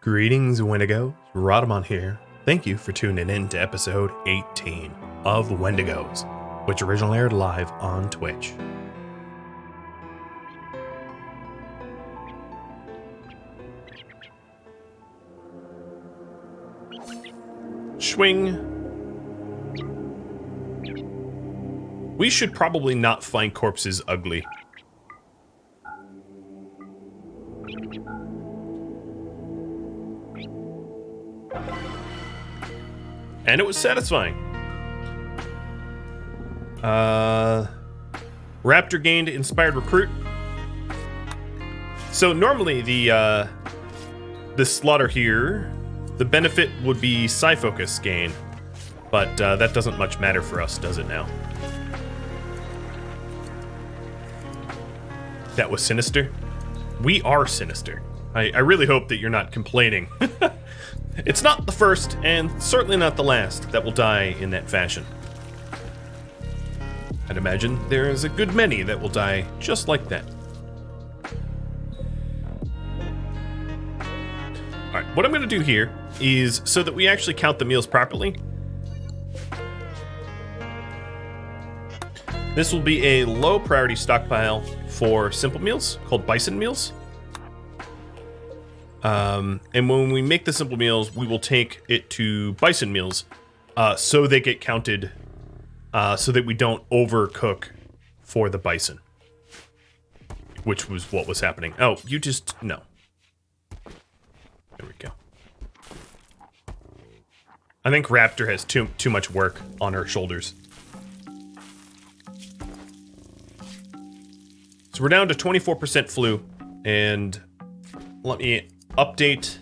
Greetings, Wendigos. Rhadamant here. Thank you for tuning in to episode 18 of Wendigos, which originally aired live on Twitch. Swing. We should probably not find corpses ugly. And it was satisfying. Raptor gained Inspired Recruit. So normally the slaughter here, the benefit would be Psi Focus gain, but that doesn't much matter for us, does it now? That was sinister. We are sinister. I really hope that you're not complaining. It's not the first, and certainly not the last, that will die in that fashion. I'd imagine there's a good many that will die just like that. Alright, what I'm going to do here is, so that we actually count the meals properly, this will be a low priority stockpile for simple meals, called bison meals. And when we make the simple meals, we will take it to bison meals, so they get counted, so that we don't overcook for the bison, which was what was happening. Oh, you just, no. There we go. I think Raptor has too much work on her shoulders. So we're down to 24% flu, and let me update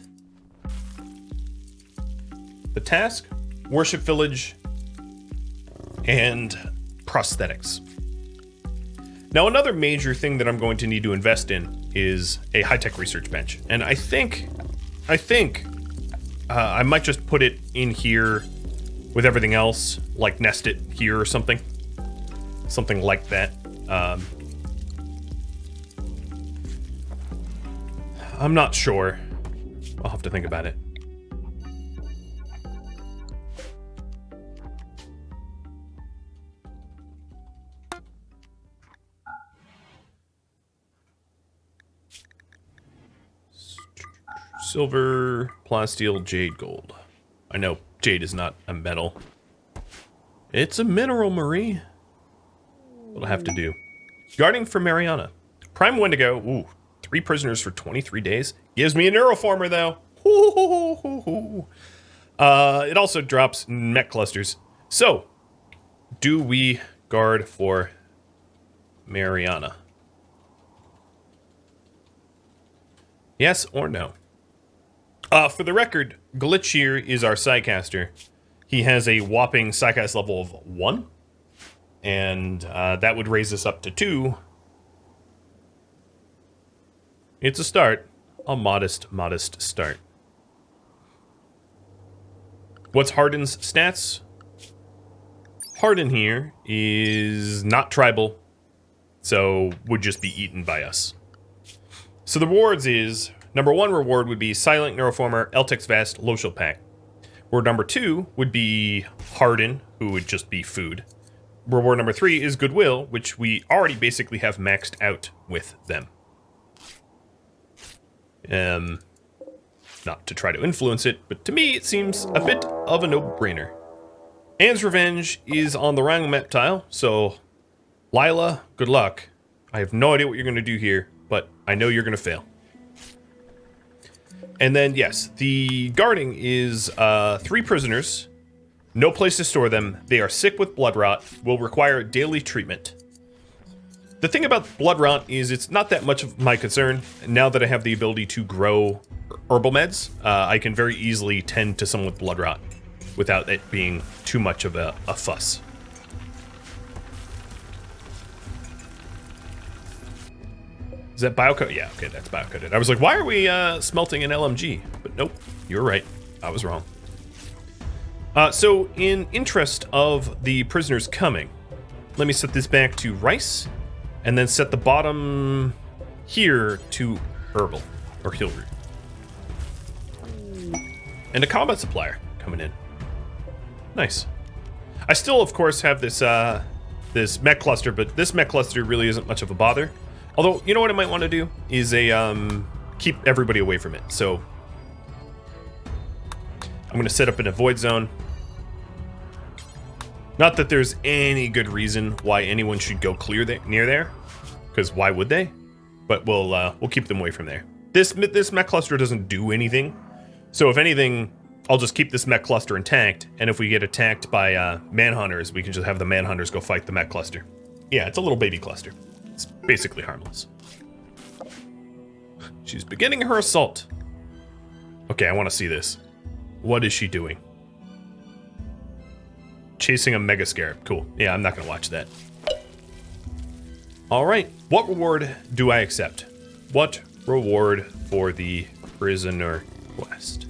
the task, Worship Village, and prosthetics. Now, another major thing that I'm going to need to invest in is a high-tech research bench. And I think I might just put it in here with everything else, like nest it here or something. Something like that. I'm not sure. I'll have to think about it. Silver, plasteel, jade, gold. I know jade is not a metal. It's a mineral, Marie. What'll have to do? Guarding for Mariana. Prime Wendigo. Ooh. 3 prisoners for 23 days. Gives me a neuroformer, though. It also drops mech clusters. So, do we guard for Mariana? Yes or no? For the record, Glitch here is our Psycaster. He has a whopping Psycast level of 1. And that would raise us up to 2. It's a start. A modest start. What's Hardin's stats? Hardin here is not tribal, so would just be eaten by us. So the rewards is, number 1 reward would be Silent Neuroformer, Eltex Vest, Lotial Pack. Reward number 2 would be Hardin, who would just be food. Reward number 3 is Goodwill, which we already basically have maxed out with them. Not to try to influence it, but to me it seems a bit of a no-brainer. Anne's Revenge is on the Rhadamant tile, so Lila, good luck. I have no idea what you're going to do here, but I know you're going to fail. And then, yes, the guarding is 3 prisoners, no place to store them, they are sick with blood rot, will require daily treatment. The thing about blood rot is it's not that much of my concern. Now that I have the ability to grow herbal meds, I can very easily tend to someone with blood rot without it being too much of a fuss. Is that biocode? Yeah, okay, that's biocoded. I was like, why are we smelting an LMG? But nope, you're right. I was wrong. So in interest of the prisoners coming, let me set this back to rice. And then set the bottom here to herbal, or heal root. And a combat supplier coming in. Nice. I still, of course, have this this mech cluster, but this mech cluster really isn't much of a bother. Although, you know what I might want to do is keep everybody away from it. So I'm going to set up an avoid zone. Not that there's any good reason why anyone should go near there, because why would they? But we'll keep them away from there. This mech cluster doesn't do anything, so if anything, I'll just keep this mech cluster intact, and if we get attacked by manhunters, we can just have the manhunters go fight the mech cluster. Yeah, it's a little baby cluster. It's basically harmless. She's beginning her assault. Okay, I want to see this. What is she doing? Chasing a mega scarab. Cool. Yeah, I'm not going to watch that. All right. What reward do I accept? What reward for the prisoner quest?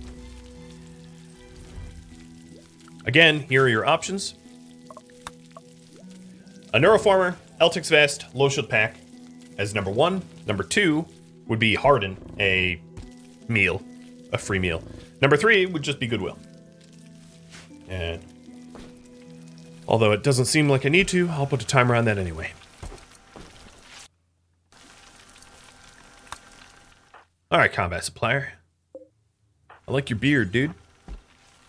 Again, here are your options. A neuroformer, Eltix vest, low shield pack as number 1. Number 2 would be Harden, a meal, a free meal. Number 3 would just be Goodwill. And although it doesn't seem like I need to, I'll put a timer on that anyway. All right, combat supplier. I like your beard, dude.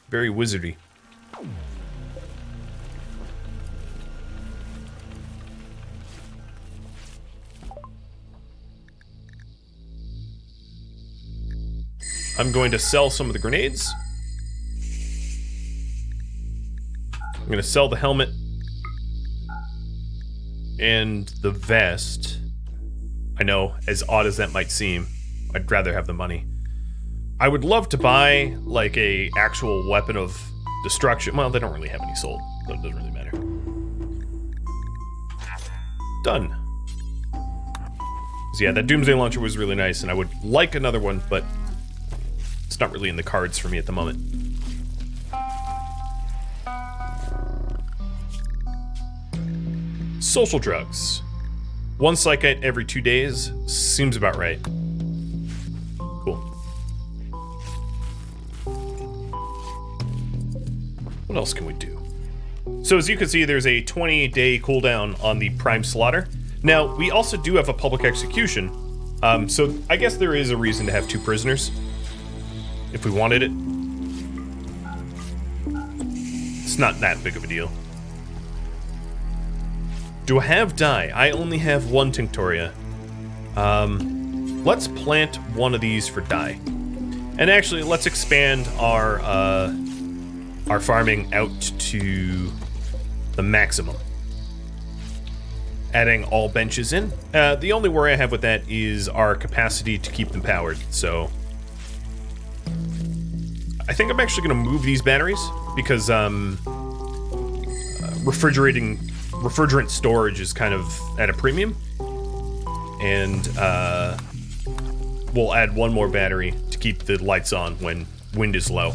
Very wizardy. I'm going to sell some of the grenades. I'm going to sell the helmet and the vest. I know, as odd as that might seem, I'd rather have the money. I would love to buy, like, a actual weapon of destruction. Well, they don't really have any sold, so it doesn't really matter. Done. So yeah, that Doomsday Launcher was really nice, and I would like another one, but it's not really in the cards for me at the moment. Social drugs. 1 psychite every 2 days seems about right. Cool. What else can we do? So as you can see, there's a 20-day cooldown on the Prime Slaughter. Now, we also do have a public execution, so I guess there is a reason to have 2 prisoners, if we wanted it. It's not that big of a deal. Do I have dye? I only have 1 Tinctoria. Let's plant one of these for dye. And actually, let's expand our farming out to the maximum. Adding all benches in. The only worry I have with that is our capacity to keep them powered, so I think I'm actually going to move these batteries because refrigerant storage is kind of at a premium, and we'll add 1 more battery to keep the lights on when wind is low.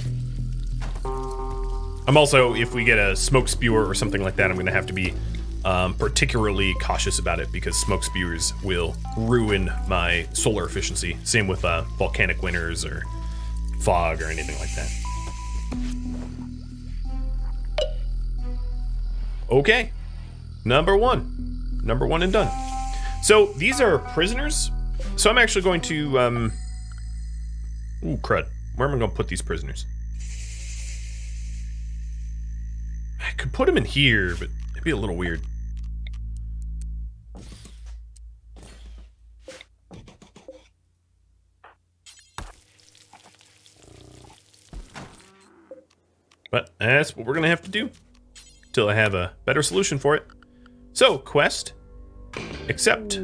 I'm also, if we get a smoke spewer or something like that, I'm going to have to be particularly cautious about it because smoke spewers will ruin my solar efficiency. Same with volcanic winters or fog or anything like that. Okay. Number 1 and done. So these are prisoners. So I'm actually going to, ooh, crud. Where am I going to put these prisoners? I could put them in here, but it'd be a little weird. But that's what we're going to have to do till I have a better solution for it. So, quest, accept.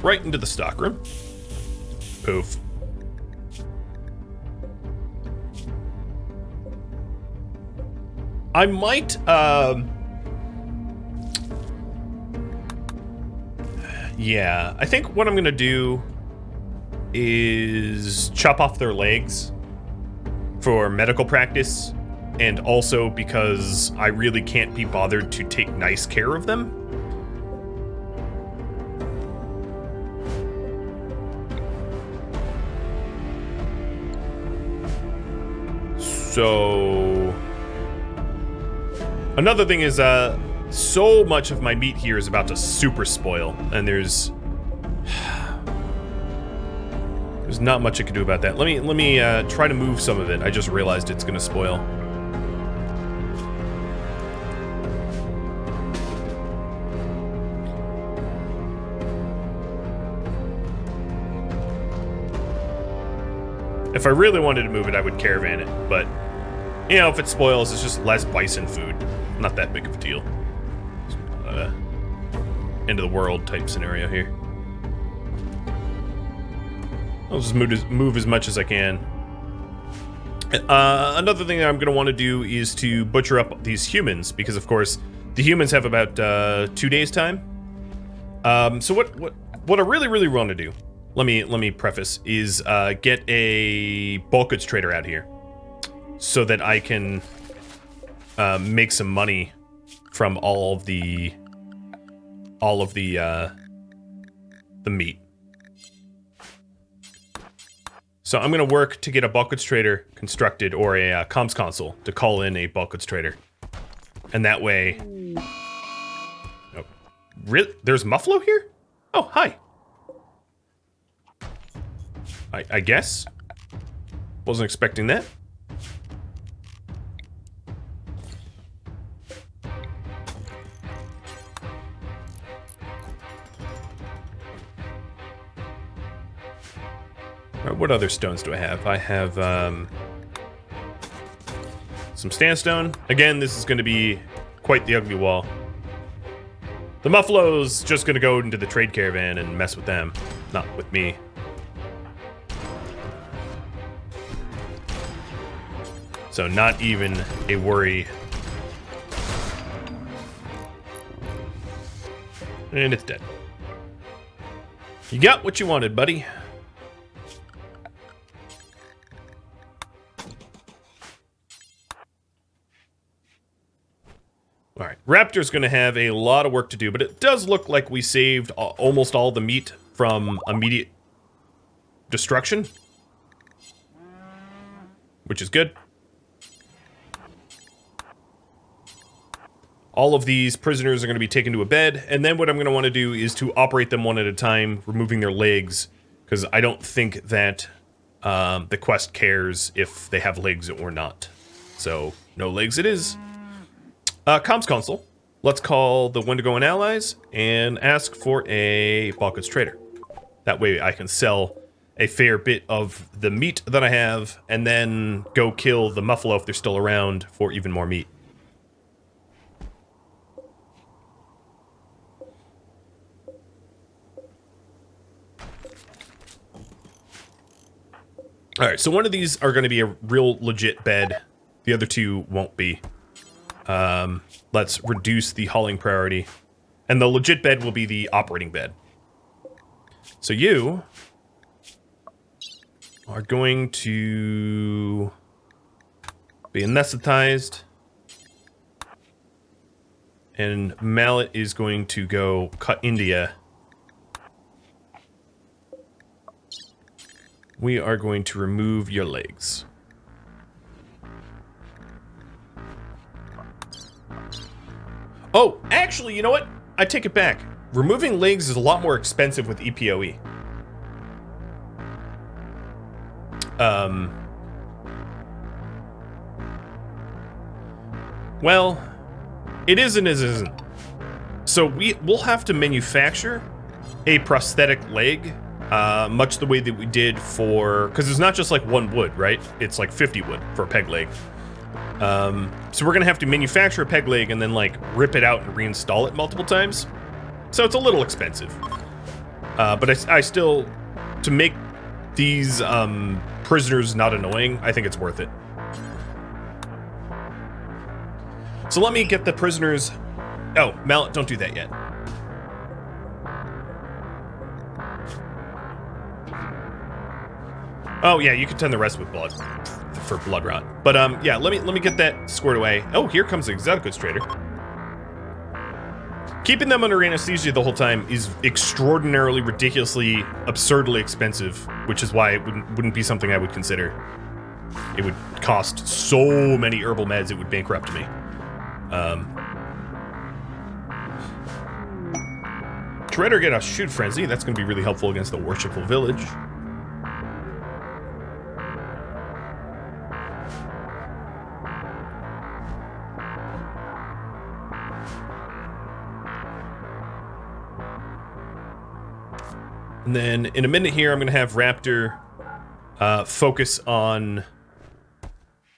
Right into the stockroom. Poof. I might, yeah, I think what I'm gonna do is chop off their legs for medical practice, and also because I really can't be bothered to take nice care of them. So another thing is so much of my meat here is about to super spoil, and there's not much I can do about that. Let me try to move some of it. I just realized it's gonna spoil. If I really wanted to move it, I would caravan it, but you know, if it spoils, it's just less bison food. Not that big of a deal. End of the world type scenario here. I'll just move as much as I can. Another thing that I'm going to want to do is to butcher up these humans, because of course the humans have about 2 days time. So what I really want to do, let me preface, is get a bulk goods trader out here, so that I can make some money from all of the meat. So I'm going to work to get a bulk goods trader constructed, or a comms console to call in a bulk goods trader. And that way... Oh, really? There's Muffalo here? Oh, hi. I guess. Wasn't expecting that. What other stones do I have? I have some sandstone. Again, this is going to be quite the ugly wall. The Muffalo's just going to go into the trade caravan and mess with them, not with me. So not even a worry. And it's dead. You got what you wanted, buddy. All right, Raptor's going to have a lot of work to do, but it does look like we saved almost all the meat from immediate destruction, which is good. All of these prisoners are going to be taken to a bed, and then what I'm going to want to do is to operate them one at a time, removing their legs, because I don't think that the quest cares if they have legs or not. So, no legs it is. Comms console. Let's call the Wendigo and allies and ask for a bulk goods trader. That way I can sell a fair bit of the meat that I have, and then go kill the Muffalo if they're still around for even more meat. Alright, so one of these are going to be a real legit bed. The other two won't be. Let's reduce the hauling priority. And the legit bed will be the operating bed. So you are going to be anesthetized. And Mallet is going to go cut India. We are going to remove your legs. Oh, actually, you know what? I take it back. Removing legs is a lot more expensive with EPOE. Well, it is and it isn't. So we'll have to manufacture a prosthetic leg, much the way that we did for... Because it's not just like one wood, right? It's like 50 wood for a peg leg. So we're gonna have to manufacture a peg leg and then like rip it out and reinstall it multiple times. So it's a little expensive. But I still, to make these prisoners not annoying, I think it's worth it. So let me get the prisoners. Oh, Mallet, don't do that yet. Oh yeah, you can tend the rest with blood. For blood rot. But yeah, let me get that squared away. Oh, here comes the exotic goods trader. Keeping them under anesthesia the whole time is extraordinarily, ridiculously, absurdly expensive, which is why it wouldn't be something I would consider. It would cost so many herbal meds, it would bankrupt me. Try to get a shoot frenzy. That's going to be really helpful against the Worshipful village. And then in a minute here, I'm going to have Raptor focus on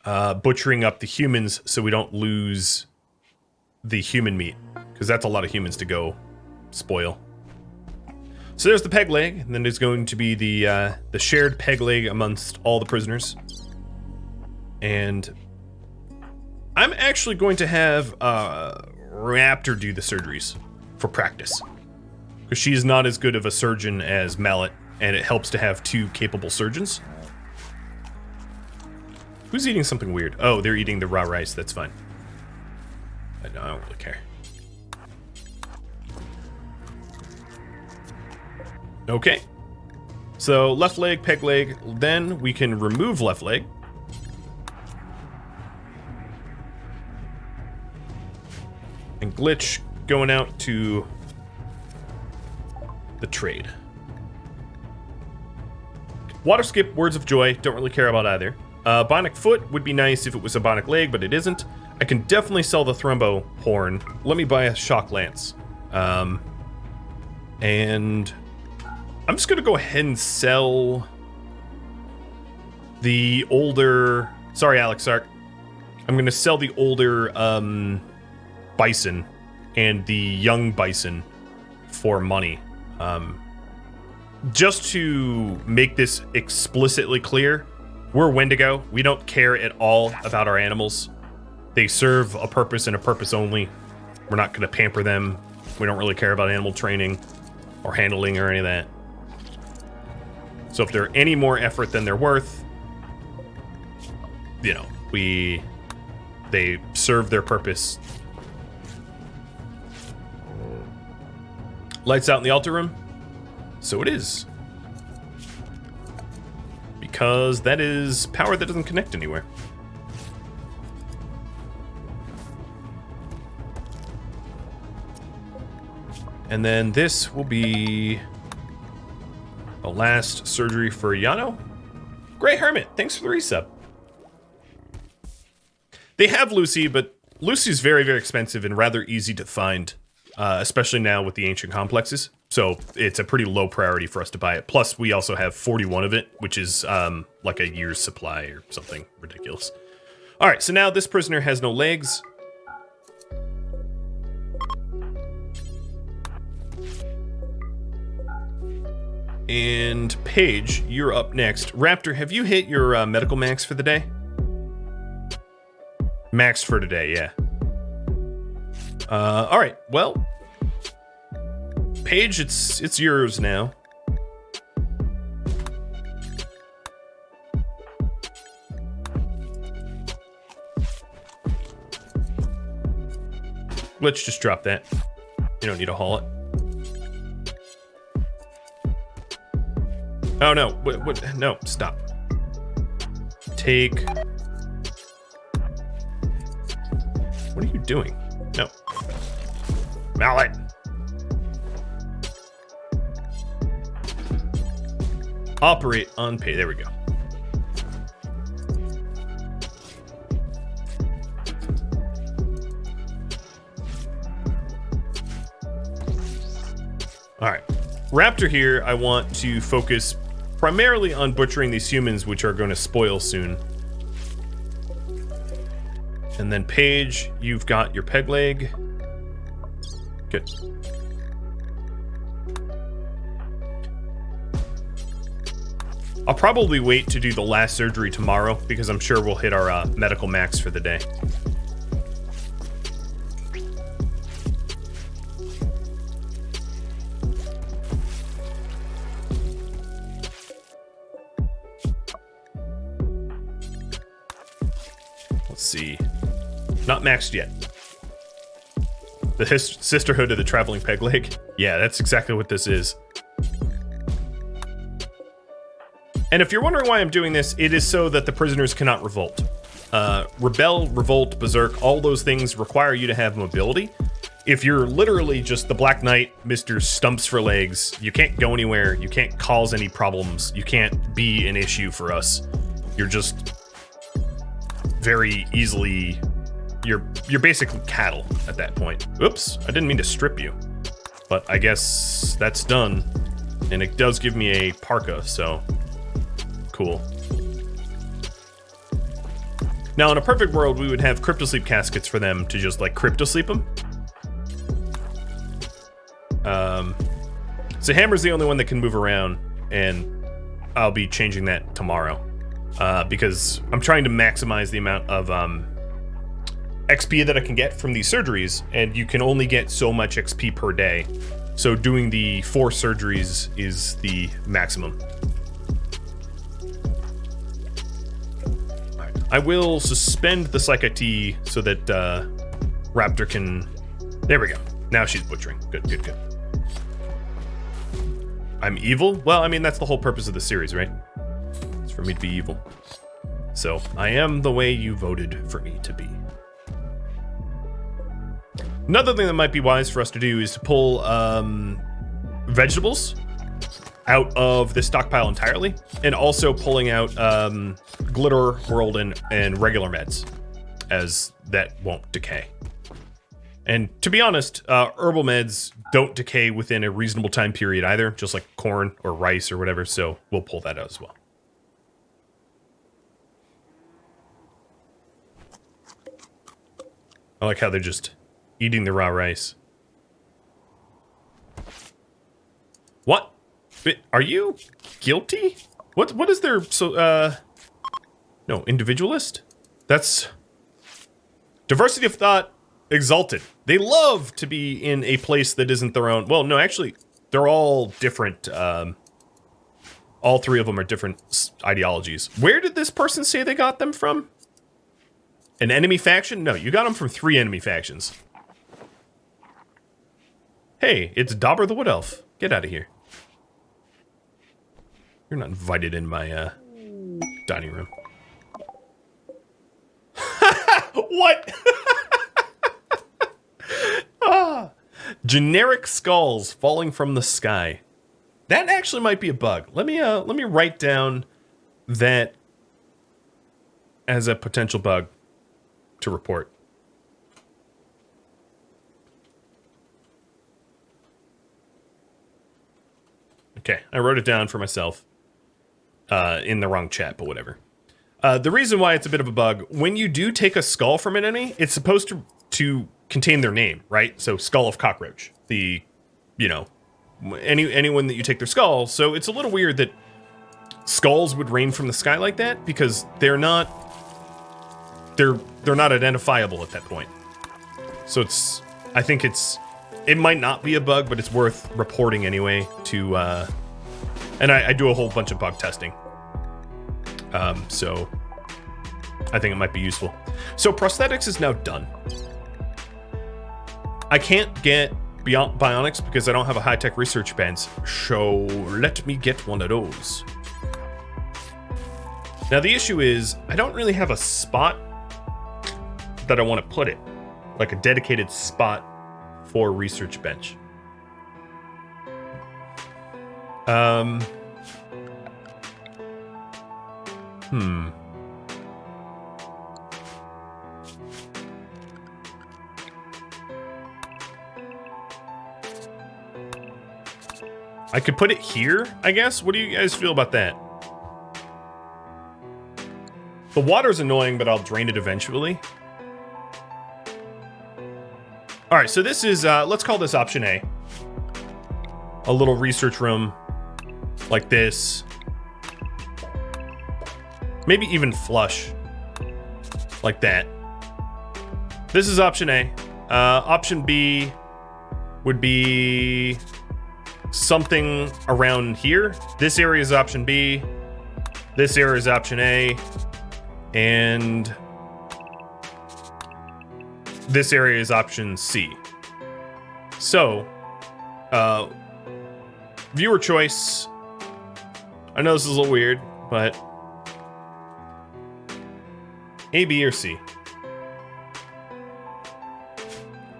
butchering up the humans so we don't lose the human meat, because that's a lot of humans to go spoil. So there's the peg leg, and then there's going to be the shared peg leg amongst all the prisoners. And I'm actually going to have Raptor do the surgeries for practice, because she's not as good of a surgeon as Mallet, and it helps to have two capable surgeons. Who's eating something weird? Oh, they're eating the raw rice. That's fine. I don't really care. Okay. So left leg, peg leg. Then we can remove left leg. And Glitch going out to the trade. Water skip, words of joy. Don't really care about either. Bionic foot would be nice if it was a bionic leg, but it isn't. I can definitely sell the Thrumbo horn. Let me buy a shock lance. And I'm just gonna go ahead and sell the older... Sorry, Alex Sark. I'm gonna sell the older bison and the young bison for money. Just to make this explicitly clear, we're Wendigo. We don't care at all about our animals. They serve a purpose and a purpose only. We're not going to pamper them. We don't really care about animal training or handling or any of that. So if they're any more effort than they're worth, you know, they serve their purpose. Lights out in the altar room. So it is. Because that is power that doesn't connect anywhere. And then this will be the last surgery for Yano. Grey Hermit, thanks for the resub. They have Lucy, but Lucy's very, very expensive and rather easy to find, especially now with the ancient complexes. So it's a pretty low priority for us to buy it. Plus, we also have 41 of it, which is like a year's supply or something ridiculous. All right, so now this prisoner has no legs. And Paige, you're up next. Raptor, have you hit your medical max for the day? Max for today, yeah. All right, well, Paige, it's yours now. Let's just drop that. You don't need to haul it. Oh no! What? No! Stop. Take. What are you doing? No. Mallet. Operate on pay. There we go. All right. Raptor here, I want to focus primarily on butchering these humans, which are going to spoil soon. And then Paige, you've got your peg leg. Good. I'll probably wait to do the last surgery tomorrow because I'm sure we'll hit our medical max for the day. Let's see. Not maxed yet. The Sisterhood of the Traveling Peg Leg. Yeah, that's exactly what this is. And if you're wondering why I'm doing this, it is so that the prisoners cannot revolt. Rebel, revolt, berserk, all those things require you to have mobility. If you're literally just the Black Knight, Mr. Stumps for Legs, you can't go anywhere, you can't cause any problems, you can't be an issue for us. You're just very easily, you're basically cattle at that point. Oops, I didn't mean to strip you, but I guess that's done. And it does give me a parka, so cool. Now, in a perfect world, we would have cryptosleep caskets for them to just like cryptosleep them. So Hammer's the only one that can move around, and I'll be changing that tomorrow because I'm trying to maximize the amount of XP that I can get from these surgeries, and you can only get so much XP per day. So doing the 4 surgeries is the maximum. All right. I will suspend the Psych IT so that Raptor can... There we go. Now she's butchering. Good, good, good. I'm evil? Well, I mean, that's the whole purpose of the series, right? It's for me to be evil. So, I am the way you voted for me to be. Another thing that might be wise for us to do is to pull vegetables out of the stockpile entirely, and also pulling out glitter, world, and regular meds, as that won't decay. And to be honest, herbal meds don't decay within a reasonable time period either, just like corn or rice or whatever, so we'll pull that out as well. I like how they're just eating the raw rice. What? Are you guilty? What is their... No, individualist? That's... Diversity of thought exalted. They love to be in a place that isn't their own. Well, no, actually, they're all different. All 3 of them are different ideologies. Where did this person say they got them from? An enemy faction? No, you got them from 3 enemy factions. Hey, it's Dauber the Wood Elf. Get out of here. You're not invited in my dining room. What? Generic skulls falling from the sky. That actually might be a bug. Let me write down that as a potential bug to report. Okay, I wrote it down for myself in the wrong chat, but whatever. The reason why it's a bit of a bug, when you do take a skull from an enemy, it's supposed to contain their name, right? So Skull of Cockroach, the, you know, anyone that you take their skull. So it's a little weird that skulls would rain from the sky like that, because they're not identifiable at that point. So I think it might not be a bug, but it's worth reporting anyway to, and I do a whole bunch of bug testing. So I think it might be useful. So prosthetics is now done. I can't get beyond bionics because I don't have a high-tech research bench, so let me get one of those. Now the issue is, I don't really have a spot that I want to put it, like a dedicated spot for research bench. I could put it here, I guess. What do you guys feel about that? The water's annoying, but I'll drain it eventually. All right, so this is, let's call this option A. A little research room like this. Maybe even flush like that. This is option A. Option B would be something around here. This area is option B. This area is option A. And this area is option C. So, viewer choice. I know this is a little weird, but A, B, or C?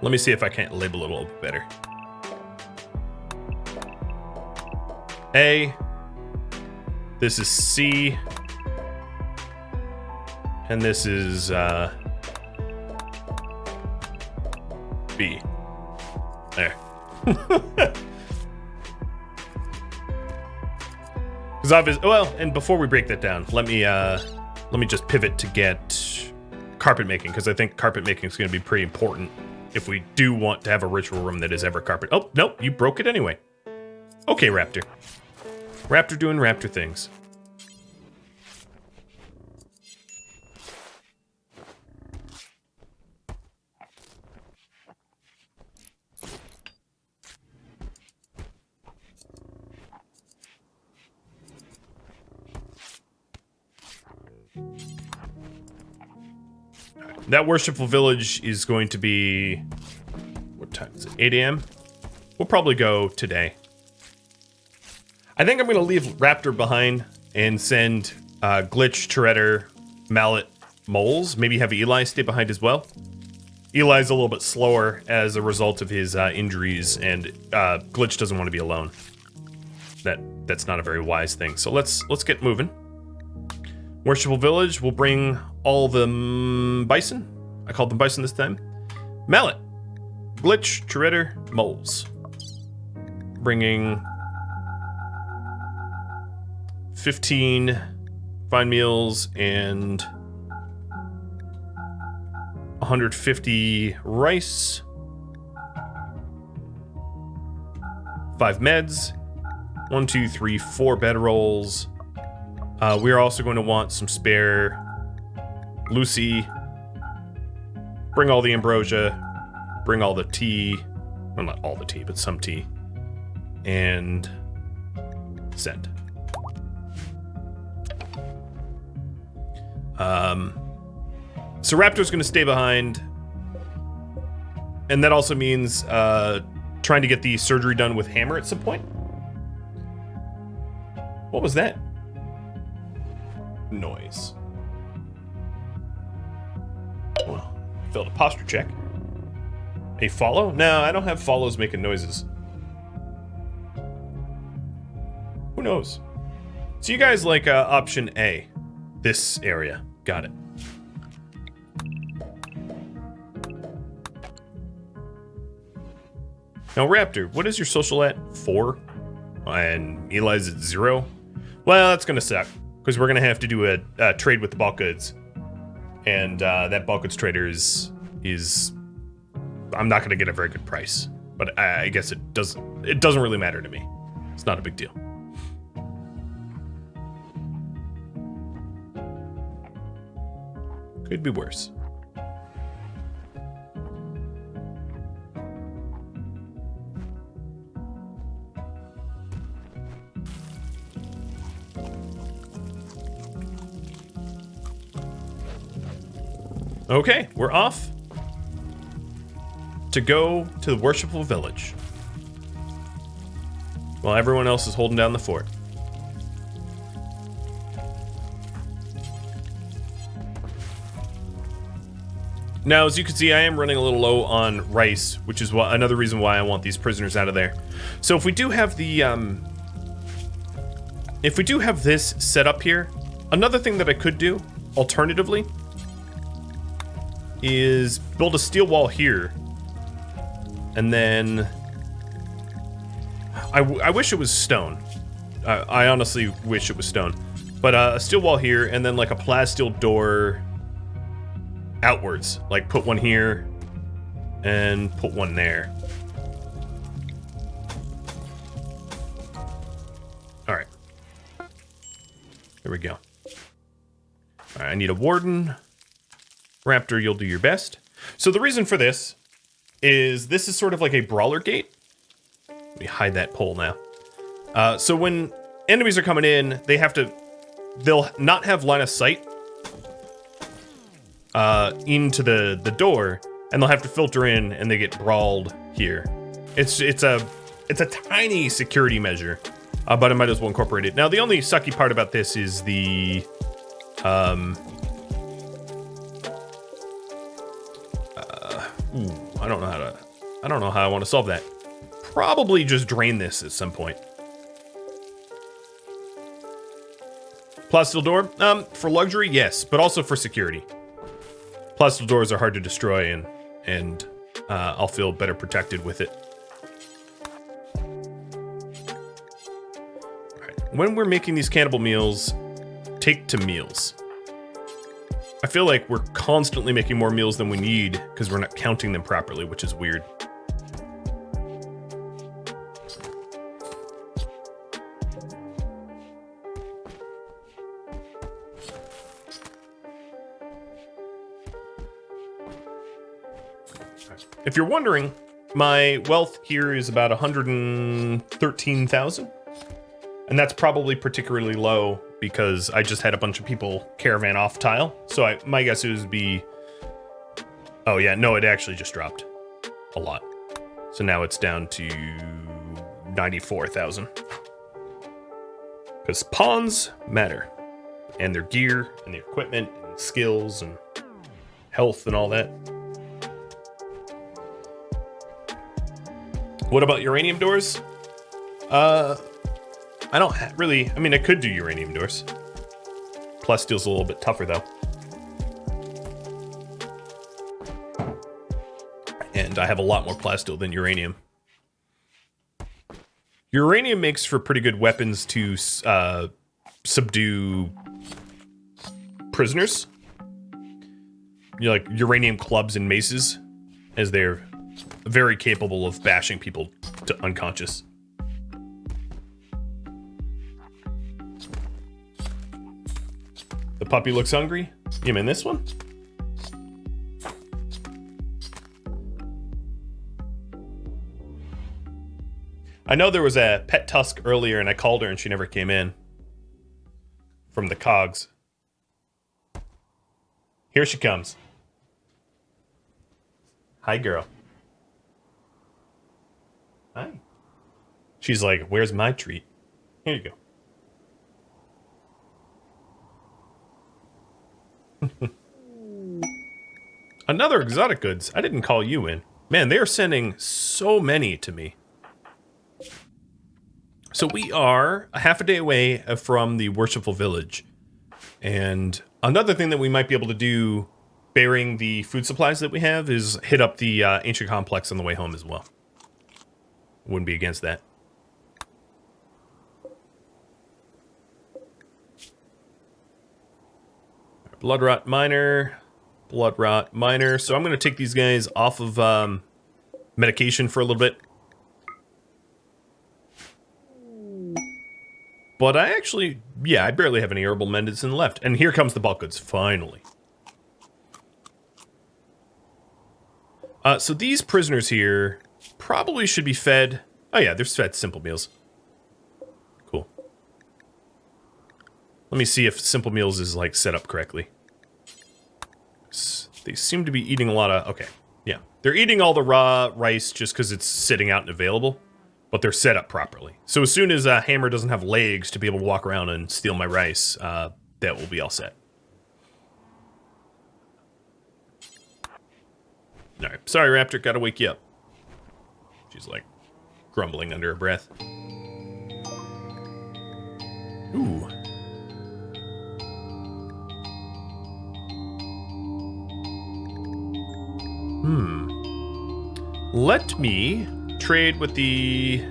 Let me see if I can't label it a little bit better. A. This is C. And this is B. There. Because obviously, well, and before we break that down, let me just pivot to get carpet making, because I think carpet making is going to be pretty important if we do want to have a ritual room that is ever carpet. Oh, nope, you broke it anyway. Okay, Raptor. Raptor doing Raptor things. That Worshipful Village is going to be... What time is it? 8 a.m.? We'll probably go today. I think I'm going to leave Raptor behind and send Glitch, Shredder, Mallet, Moles. Maybe have Eli stay behind as well. Eli's a little bit slower as a result of his injuries, and Glitch doesn't want to be alone. That's not a very wise thing. So let's get moving. Worshipful Village will bring all the bison. I called them bison this time. Mallet, Glitch, Shredder, Moles. Bringing 15 fine meals and 150 rice. 5 meds. 1, 2, 3, 4 bedrolls. We are also going to want some spare Lucy. Bring all the ambrosia. Bring all the tea. Well, not all the tea, but some tea. And send. So Raptor's going to stay behind. And that also means trying to get the surgery done with Hammer at some point. What was that? Noise. Well, failed a posture check. A follow? No, I don't have follows making noises. Who knows? So you guys like option A. This area. Got it. Now, Raptor, what is your social at? 4? And Eli's at 0? Well, that's going to suck, because we're going to have to do a trade with the bulk goods. And that bulk goods trader is I'm not going to get a very good price. But I guess it doesn't really matter to me. It's not a big deal. Could be worse. Okay, we're off to go to the Worshipful Village while everyone else is holding down the fort. Now, as you can see, I am running a little low on rice, which is another reason why I want these prisoners out of there. So if we do have the this set up here, another thing that I could do alternatively is build a steel wall here, and then I wish it was stone. I honestly wish it was stone, but a steel wall here, and then like a plasteel door outwards, like put one here and put one there. All right, there we go. All right, I need a warden. Raptor, you'll do your best. So the reason for this is sort of like a brawler gate. Let me hide that pole now. So when enemies are coming in, they'll not have line of sight into the door, and they'll have to filter in, and they get brawled here. It's a tiny security measure, But I might as well incorporate it. Now, the only sucky part about this is the... I don't know how I want to solve that. Probably just drain this at some point. Plasteel door? For luxury, yes, but also for security. Plasteel doors are hard to destroy, and I'll feel better protected with it. All right. When we're making these cannibal meals, take to meals. I feel like we're constantly making more meals than we need because we're not counting them properly, which is weird. If you're wondering, my wealth here is about 113,000. And that's probably particularly low because I just had a bunch of people caravan off tile. So my guess would be... Oh yeah, no, it actually just dropped a lot. So now it's down to 94,000. Because pawns matter. And their gear, and their equipment, and skills, and health, and all that. What about uranium doors? I don't really... I mean, I could do uranium doors. Plasteel's a little bit tougher, though. And I have a lot more plasteel than uranium. Uranium makes for pretty good weapons to subdue prisoners. You know, like uranium clubs and maces, as they're very capable of bashing people to unconscious. The puppy looks hungry. You mean this one? I know there was a pet tusk earlier and I called her and she never came in. From the cogs. Here she comes. Hi, girl. Hi. She's like, where's my treat? Here you go. Another exotic goods. I didn't call you in. Man, they are sending so many to me. So we are a half a day away from the Worshipful village. And another thing that we might be able to do, bearing the food supplies that we have, is hit up the ancient complex on the way home as well. Wouldn't be against that. Blood rot miner. Blood rot miner. So I'm going to take these guys off of medication for a little bit. But I actually, yeah, I barely have any herbal medicine left. And here comes the bulk goods, finally. So these prisoners here probably should be fed. Oh yeah, they're fed simple meals. Cool. Let me see if simple meals is like set up correctly. They seem to be eating a lot of, okay, yeah. They're eating all the raw rice just because it's sitting out and available, but they're set up properly. So as soon as Hammer doesn't have legs to be able to walk around and steal my rice, that will be all set. All right, sorry, Raptor, gotta wake you up. She's like grumbling under her breath. Ooh. Let me trade with the...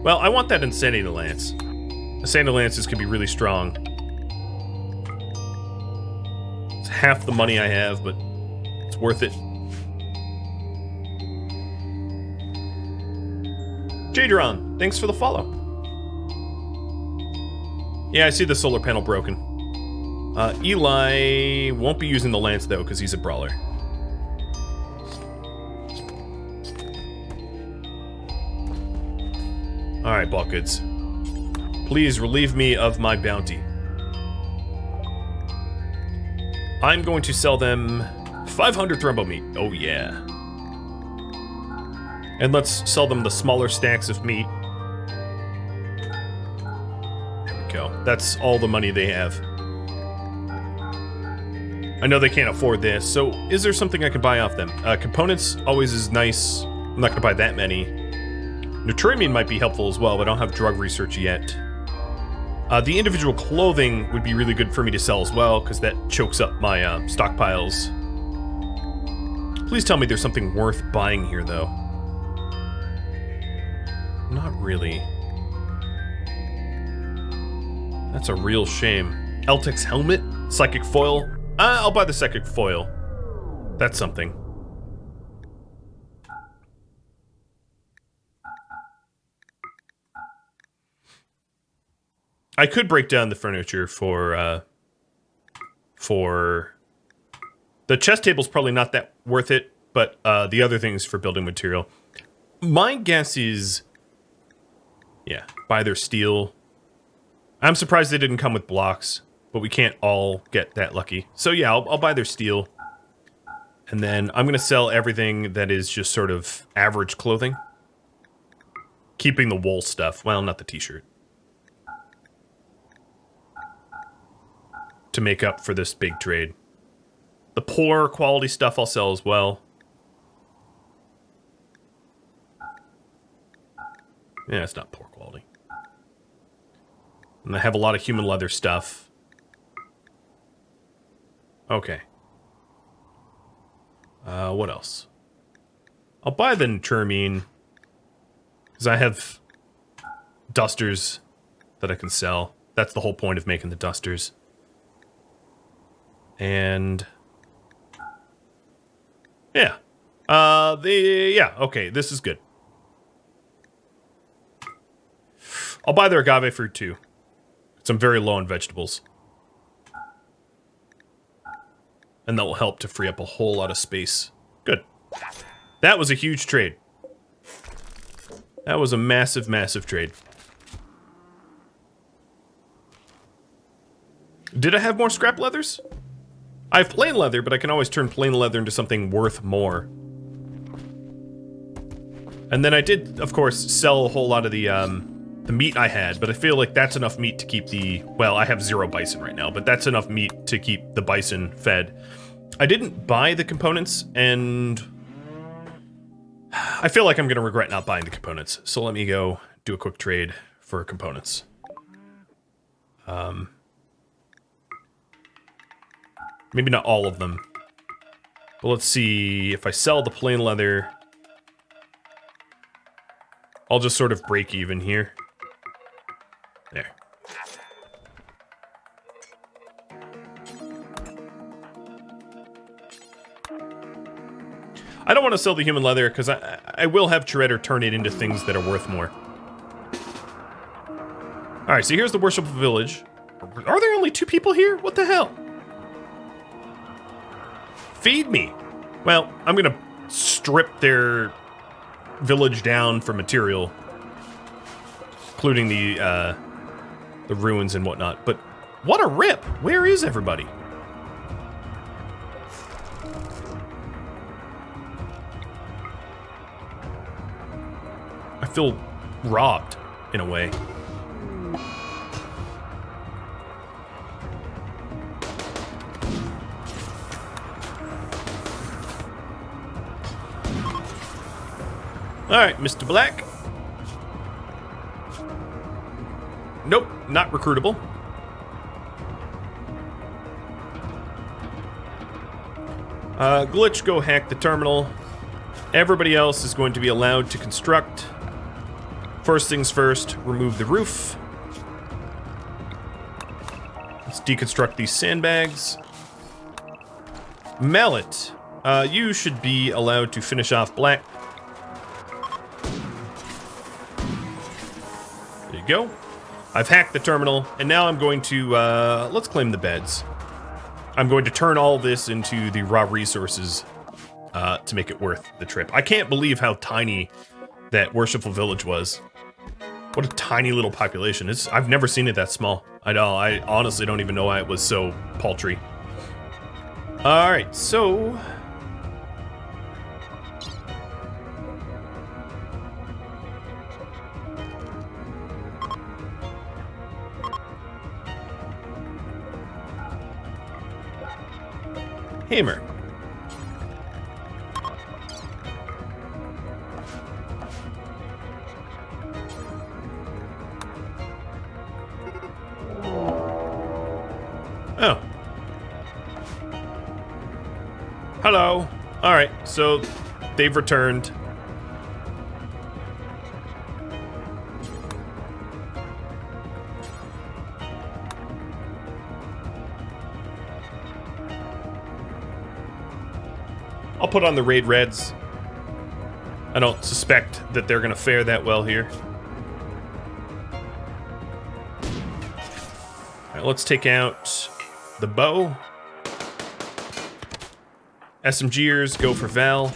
Well, I want that Insanity Lance. Insanity Lances can be really strong. It's half the money I have, but it's worth it. Jadron, thanks for the follow. Yeah, I see the solar panel broken. Eli won't be using the lance, though, because he's a brawler. Alright, bulk goods. Please relieve me of my bounty. I'm going to sell them 500 thrombo meat. Oh, yeah. And let's sell them the smaller stacks of meat. go. That's all the money they have. I know they can't afford this, so is there something I can buy off them? Components always is nice. I'm not gonna buy that many. Neutronium might be helpful as well, but I don't have drug research yet. The individual clothing would be really good for me to sell as well, because that chokes up my stockpiles. Please tell me there's something worth buying here, though. Not really. That's a real shame. Eltec's helmet? Psychic foil? I'll buy the psychic foil. That's something. I could break down the furniture for the chest table's probably not that worth it, but the other things for building material. My guess is, yeah, buy their steel. I'm surprised they didn't come with blocks, but we can't all get that lucky. So yeah, I'll buy their steel. And then I'm going to sell everything that is just sort of average clothing. Keeping the wool stuff. Well, not the t-shirt. To make up for this big trade. The poor quality stuff I'll sell as well. Yeah, it's not poor quality. And I have a lot of human leather stuff. Okay. What else? I'll buy the Termine. Because I have dusters that I can sell. That's the whole point of making the dusters. And... yeah. Yeah, okay, this is good. I'll buy their agave fruit too. I'm very low on vegetables. And that will help to free up a whole lot of space. Good. That was a huge trade. That was a massive, massive trade. Did I have more scrap leathers? I have plain leather, but I can always turn plain leather into something worth more. And then I did, of course, sell a whole lot of the meat I had, but I feel like that's enough meat to keep the... well, I have 0 bison right now, but that's enough meat to keep the bison fed. I didn't buy the components, and... I feel like I'm going to regret not buying the components, so let me go do a quick trade for components. Maybe not all of them. But let's see, if I sell the plain leather... I'll just sort of break even here. There. I don't want to sell the human leather, because I will have Shredder turn it into things that are worth more. Alright, so here's the Worshipful Village. Are there only 2 people here? What the hell? Feed me! Well, I'm gonna strip their village down for material. Including the ruins and whatnot. But what a rip! Where is everybody? I feel robbed, in a way. Alright, Mr. Black. Nope, not recruitable. Glitch, go hack the terminal. Everybody else is going to be allowed to construct. First things first, remove the roof. Let's deconstruct these sandbags. Mallet, you should be allowed to finish off Black. There you go. I've hacked the terminal, and now I'm going to, let's claim the beds. I'm going to turn all this into the raw resources to make it worth the trip. I can't believe how tiny that Worshipful Village was. What a tiny little population. I've never seen it that small. I know, I honestly don't even know why it was so paltry. Alright, so... hammer. Oh. Hello. All right, so they've returned. I'll put on the raid reds. I don't suspect that they're gonna fare that well here. All right, let's take out the bow. SMGers go for Val.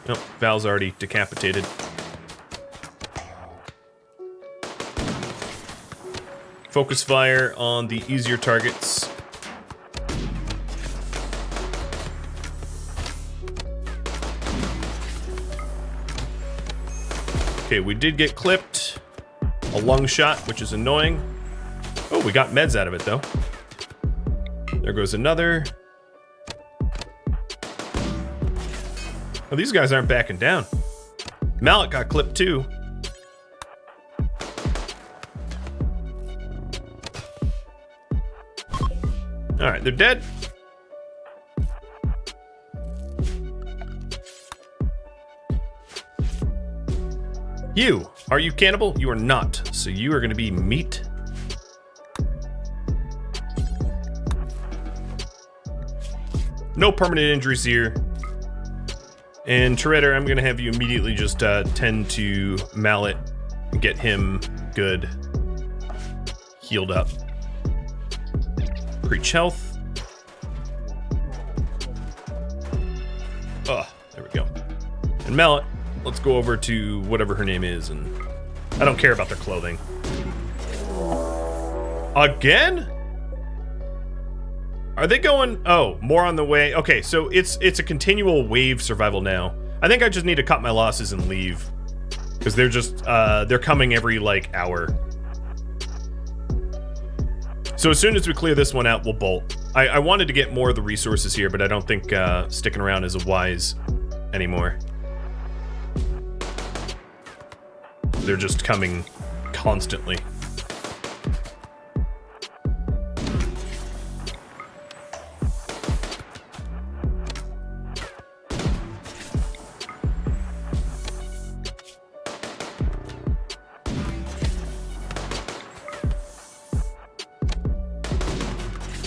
Nope, Val's already decapitated. Focus fire on the easier targets. Okay, we did get clipped. A lung shot, which is annoying. Oh, we got meds out of it, though. There goes another. Oh, these guys aren't backing down. Mallet got clipped, too. All right, they're dead. You, are you cannibal? You are not. So you are going to be meat. No permanent injuries here. And Shredder, I'm going to have you immediately just tend to Mallet and get him good. Healed up. Preach health. Oh, there we go. And Mallet, let's go over to whatever her name is, and I don't care about their clothing. Again? Are they going? Oh, more on the way. Okay, so it's a continual wave survival now. I think I just need to cut my losses and leave, because they're just they're coming every like hour. So as soon as we clear this one out, we'll bolt. I wanted to get more of the resources here, but I don't think sticking around is wise anymore. They're just coming constantly.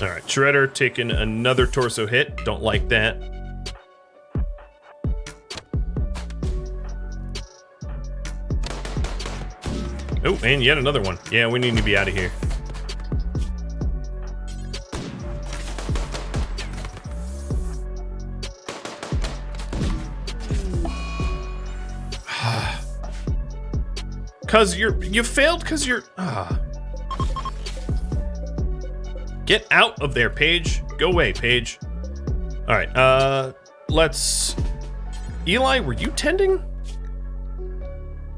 All right, Shredder taking another torso hit. Don't like that. Oh, and yet another one. Yeah, we need to be out of here. Cause you failed cause you're Get out of there, Paige. Go away, Paige. All right, let's... Eli, were you tending?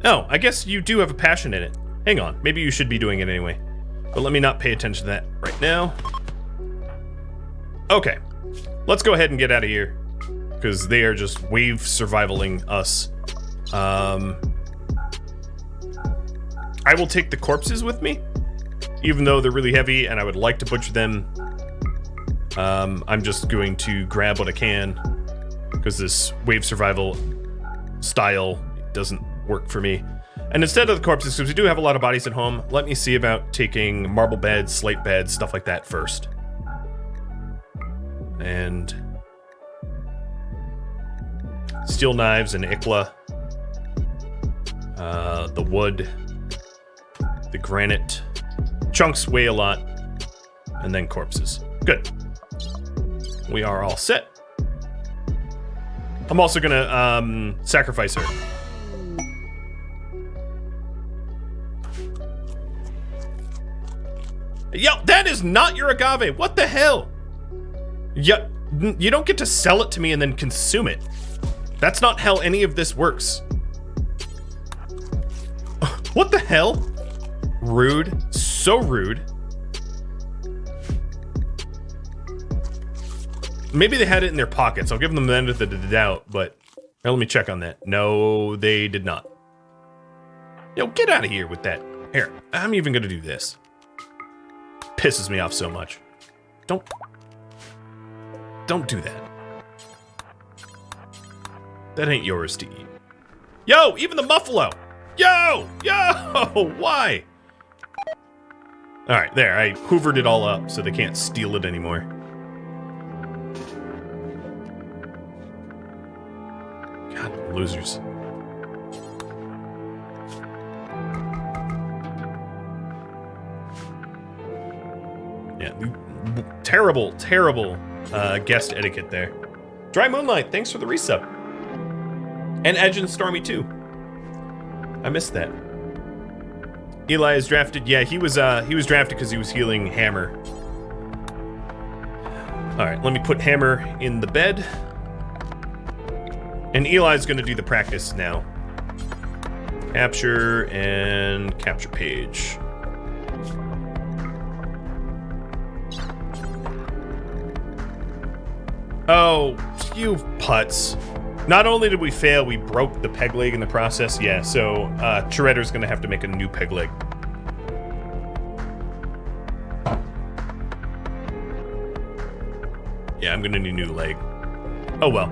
Oh, I guess you do have a passion in it. Hang on, maybe you should be doing it anyway. But let me not pay attention to that right now. Okay, let's go ahead and get out of here, because they are just wave survivaling us. I will take the corpses with me, even though they're really heavy and I would like to butcher them. I'm just going to grab what I can, because this wave survival style doesn't work for me. And instead of the corpses, because we do have a lot of bodies at home, let me see about taking marble beds, slate beds, stuff like that first. And steel knives and Ikla. The wood. The granite. Chunks weigh a lot. And then corpses. Good. We are all set. I'm also gonna sacrifice her. Yo, that is not your agave. What the hell? Yeah, you don't get to sell it to me and then consume it. That's not how any of this works. What the hell? Rude. So rude. Maybe they had it in their pockets. I'll give them the benefit of the doubt, but let me check on that. No, they did not. Yo, get out of here with that. Here, I'm even gonna do this. Pisses me off so much. Don't do that. That ain't yours to eat. Yo, even the muffalo. Yo, why? All right, there. I hoovered it all up so they can't steal it anymore. God, losers. Yeah, terrible guest etiquette there. Dry Moonlight, thanks for the resub. And Edge and Stormy too. I missed that. Eli is drafted. Yeah, he was drafted because he was healing Hammer. All right, let me put Hammer in the bed. And Eli's going to do the practice now. Capture and capture page. Oh, you putz. Not only did we fail, we broke the peg leg in the process. Yeah, so Shredder's gonna have to make a new peg leg. Yeah, I'm gonna need a new leg. Oh well.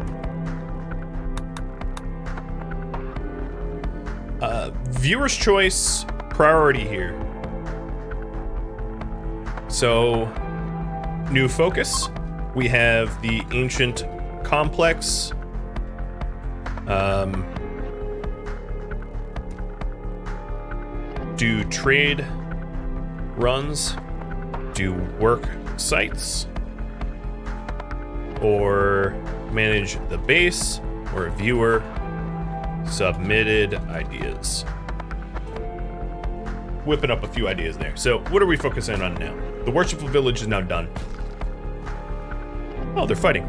Viewer's choice priority here. So, new focus. We have the ancient complex. Do trade runs, do work sites, or manage the base, or viewer submitted ideas. Whipping up a few ideas there. So what are we focusing on now? The Worshipful Village is now done. Oh, they're fighting.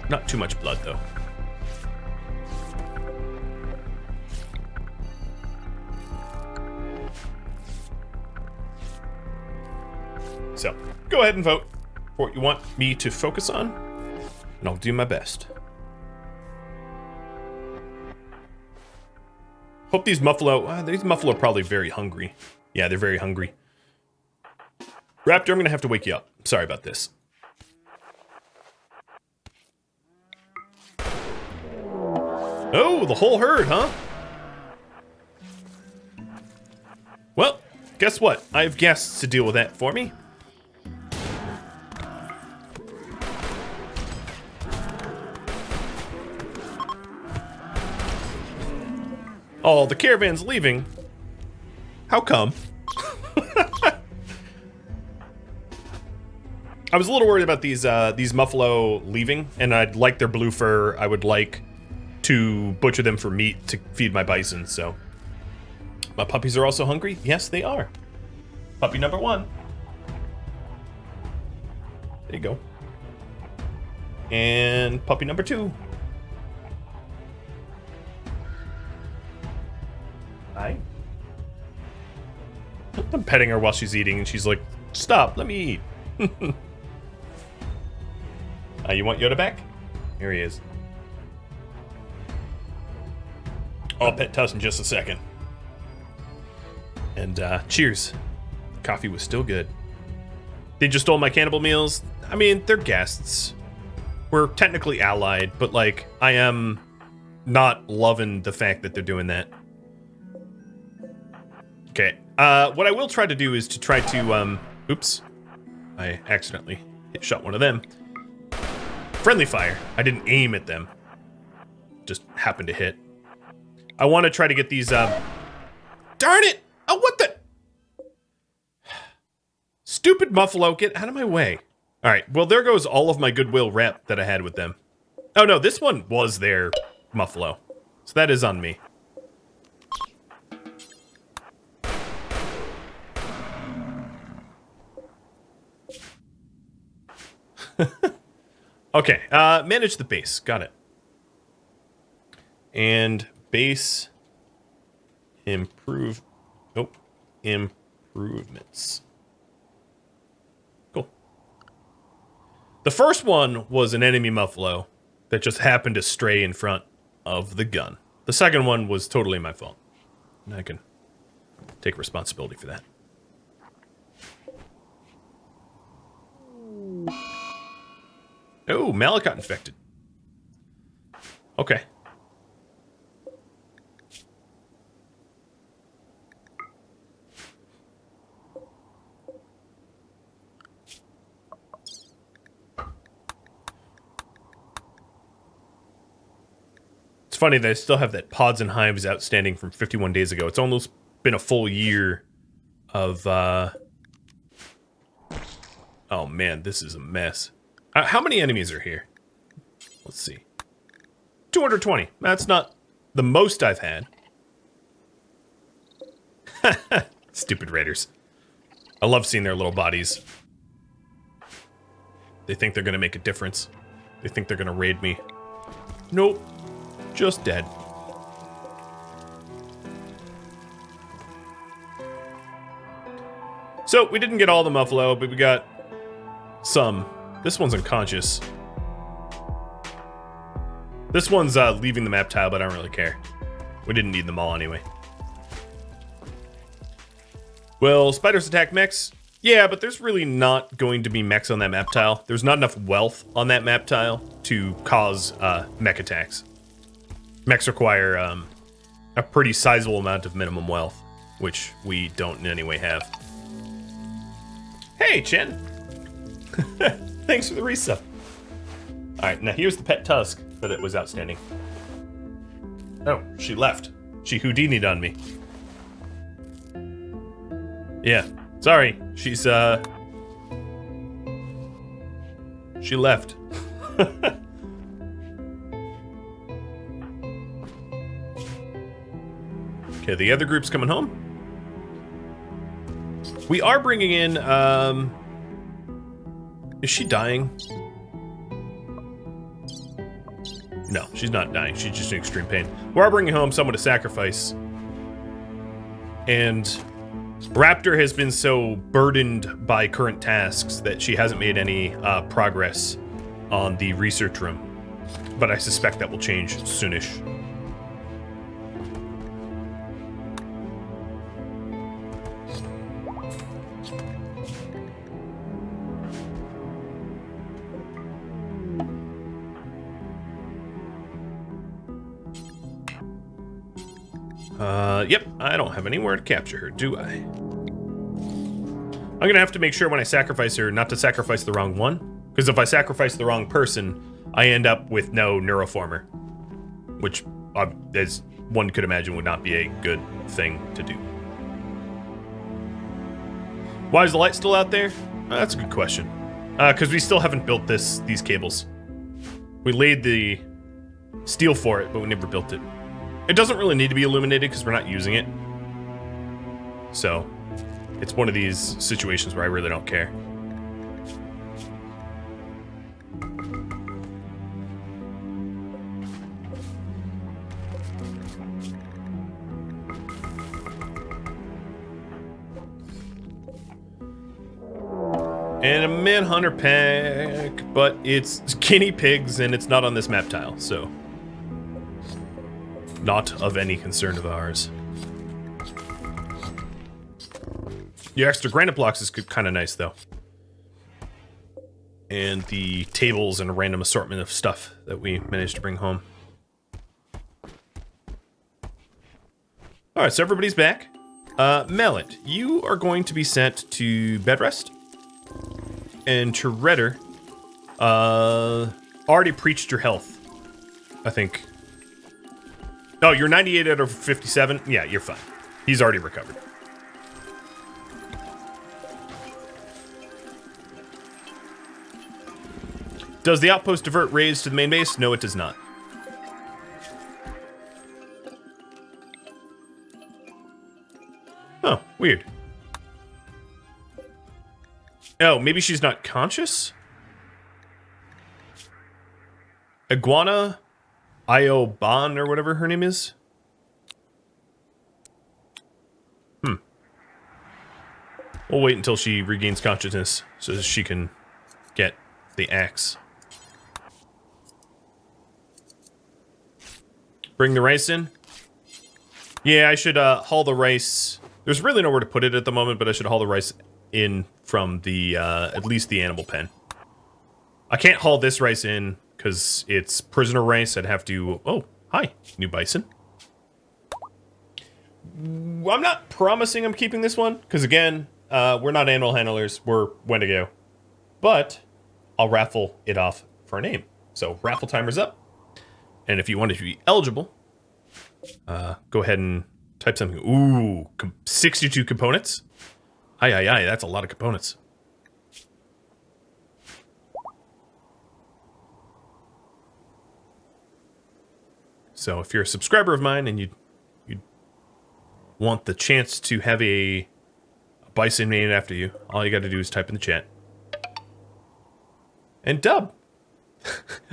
Not too much blood, though. So, go ahead and vote for what you want me to focus on, and I'll do my best. Hope these muffalo are probably very hungry. Yeah, they're very hungry. Raptor, I'm gonna have to wake you up. Sorry about this. Oh, the whole herd, huh? Well, guess what? I have guests to deal with that for me. Oh, the caravan's leaving. How come? I was a little worried about these muffalo leaving, and I'd like their blue fur. I would like to butcher them for meat to feed my bison, so. My puppies are also hungry? Yes, they are. Puppy number 1. There you go. And puppy number 2. Hi. I'm petting her while she's eating, and she's like, stop, let me eat. You want Yoda back? Here he is. I'll pet Tuss in just a second. And cheers. Coffee was still good. They just stole my cannibal meals. I mean, they're guests. We're technically allied, but like, I am not loving the fact that they're doing that. Okay. What I will try to do is to try to, oops. I accidentally shot one of them. Friendly fire. I didn't aim at them. Just happened to hit. I want to try to get these, darn it! Oh, what the? Stupid muffalo, get out of my way. All right, well, there goes all of my goodwill rep that I had with them. Oh, no, this one was their muffalo. So that is on me. Okay, manage the base. Got it. And base improve. Oh, Improvements. Cool. The first one was an enemy muffalo that just happened to stray in front of the gun. The second one was totally my fault. And I can take responsibility for that. Oh, Malik got infected. Okay. It's funny that I still have that pods and hives outstanding from 51 days ago. It's almost been a full year of, Oh man, this is a mess. How many enemies are here? Let's see. 220. That's not the most I've had. Stupid raiders. I love seeing their little bodies. They think they're gonna make a difference. They think they're gonna raid me. Nope. Just dead. So, we didn't get all the muffalo, but we got some. This one's unconscious. This one's leaving the map tile, but I don't really care. We didn't need them all anyway. Will spiders attack mechs? Yeah, but there's really not going to be mechs on that map tile. There's not enough wealth on that map tile to cause mech attacks. Mechs require a pretty sizable amount of minimum wealth, which we don't in any way have. Hey, Chen! Thanks for the resub. Alright, now here's the pet tusk that it was outstanding. Oh, she left. She Houdini'd on me. Yeah, sorry. She's, she left. Okay, the other group's coming home. We are bringing in, is she dying? No, she's not dying. She's just in extreme pain. We are bringing home someone to sacrifice. And Raptor has been so burdened by current tasks that she hasn't made any progress on the research room. But I suspect that will change soonish. Yep, I don't have anywhere to capture her, do I? I'm gonna have to make sure when I sacrifice her not to sacrifice the wrong one, because if I sacrifice the wrong person, I end up with no neuroformer, which, as one could imagine, would not be a good thing to do. Why is the light still out there? That's a good question. Because we still haven't built these cables. We laid the steel for it, but we never built it. It doesn't really need to be illuminated because we're not using it. So, it's one of these situations where I really don't care. And a Manhunter pack, but it's guinea pigs and it's not on this map tile, so not of any concern of ours. The extra granite blocks is kind of nice, though. And the tables and a random assortment of stuff that we managed to bring home. Alright, so everybody's back. Mallet, you are going to be sent to bed rest. And Shredder, already preached your health, I think. Oh, you're 98 out of 57? Yeah, you're fine. He's already recovered. Does the outpost divert raids to the main base? No, it does not. Oh, weird. Oh, maybe she's not conscious? Iguana Ioban or whatever her name is? We'll wait until she regains consciousness so that she can get the axe. Bring the rice in? Yeah, I should haul the rice. There's really nowhere to put it at the moment, but I should haul the rice in from the, at least the animal pen. I can't haul this rice in because it's prisoner rice. I'd have to... Oh, hi, new bison. I'm not promising I'm keeping this one, because again, we're not animal handlers, we're Wendigo. But I'll raffle it off for a name. So raffle timer's up. And if you want it to be eligible, go ahead and type something. Ooh, 62 components. Aye, that's a lot of components. So if you're a subscriber of mine and you want the chance to have a bison named after you, all you got to do is type in the chat. And Dub,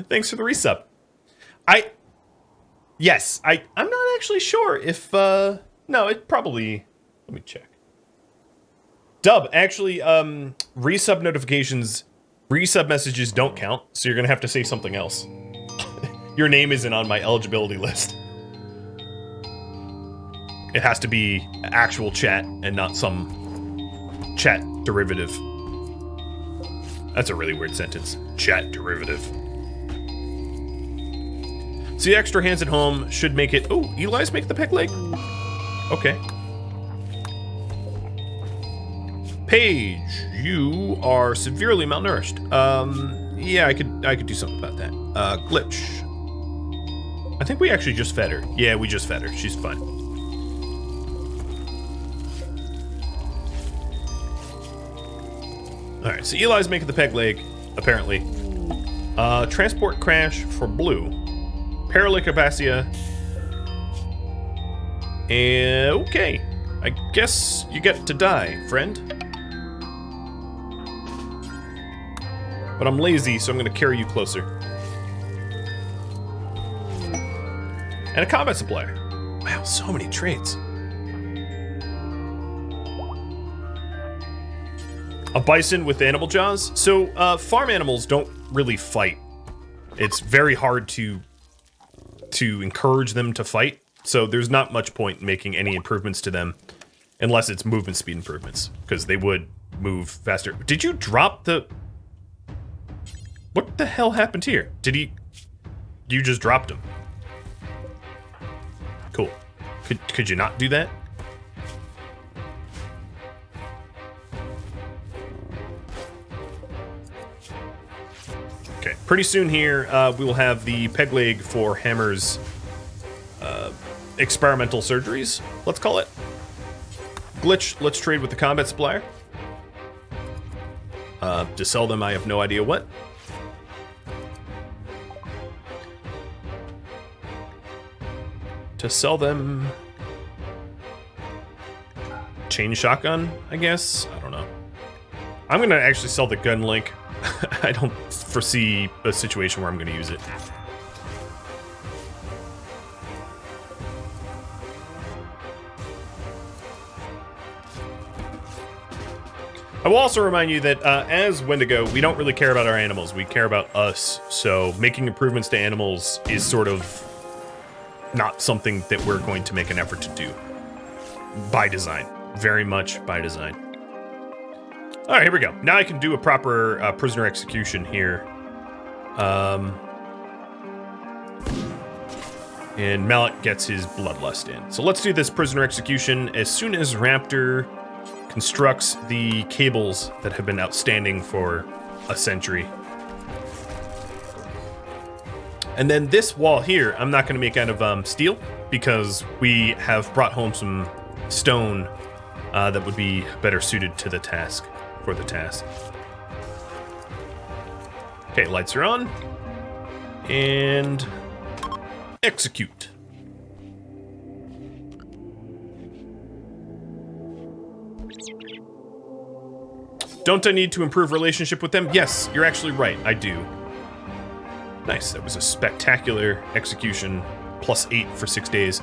thanks for the resub. I'm not actually sure if, no, it probably, let me check. Dub, actually, resub notifications, resub messages don't count, so you're gonna have to say something else. Your name isn't on my eligibility list. It has to be actual chat and not some chat derivative. That's a really weird sentence. Chat derivative. So the extra hands at home should make it... Oh, Eli's make the peg leg? Okay. Paige, you are severely malnourished. Yeah, I could do something about that. Glitch. I think we actually just fed her. Yeah, we just fed her. She's fine. Alright, so Eli's making the peg leg, apparently. Transport crash for Blue. Paralycopacia. Okay. I guess you get to die, friend. But I'm lazy, so I'm gonna carry you closer. And a combat supplier. Wow, so many traits. A bison with animal jaws. So, farm animals don't really fight. It's very hard to encourage them to fight. So there's not much point in making any improvements to them unless it's movement speed improvements, because they would move faster. Did you drop the... What the hell happened here? Did he... You just dropped him. Cool. Could you not do that? Okay, pretty soon here, we will have the peg leg for Hammer's experimental surgeries, let's call it. Glitch, let's trade with the combat supplier. To sell them, I have no idea what. To sell them... Chain shotgun, I guess? I don't know. I'm gonna actually sell the gun link. I don't foresee a situation where I'm gonna use it. I will also remind you that as Wendigo, we don't really care about our animals. We care about us. So making improvements to animals is sort of not something that we're going to make an effort to do. By design. Very much by design. All right, here we go. Now I can do a proper prisoner execution here. And Mallet gets his bloodlust in. So let's do this prisoner execution as soon as Raptor constructs the cables that have been outstanding for a century. And then this wall here, I'm not going to make out of steel because we have brought home some stone that would be better suited to the task, for the task. Okay, lights are on. And execute. Don't I need to improve relationship with them? Yes, you're actually right, I do. Nice, that was a spectacular execution. +8 for 6 days.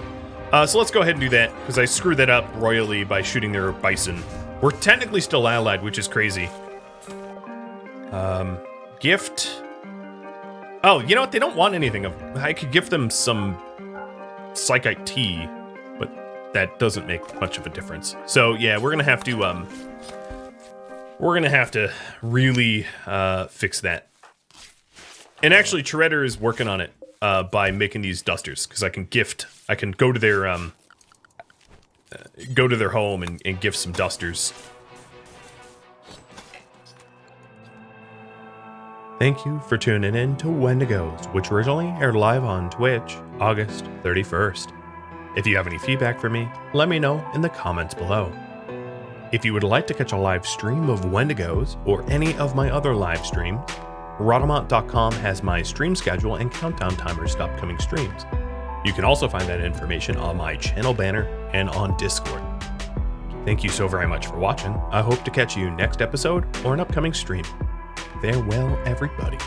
So let's go ahead and do that, because I screwed that up royally by shooting their bison We're technically still allied, which is crazy. Gift. Oh, you know what? They don't want anything. I could give them some Psychite tea, but that doesn't make much of a difference. So yeah, we're gonna have to really fix that. And actually, Shredder is working on it by making these dusters, because I can go to their home and gift some dusters. Thank you for tuning in to Wendigos, which originally aired live on Twitch, August 31st. If you have any feedback for me, let me know in the comments below. If you would like to catch a live stream of Wendigos or any of my other live streams, Rhadamant.com has my stream schedule and countdown timers to upcoming streams. You can also find that information on my channel banner and on Discord. Thank you so very much for watching. I hope to catch you next episode or an upcoming stream. Farewell, everybody.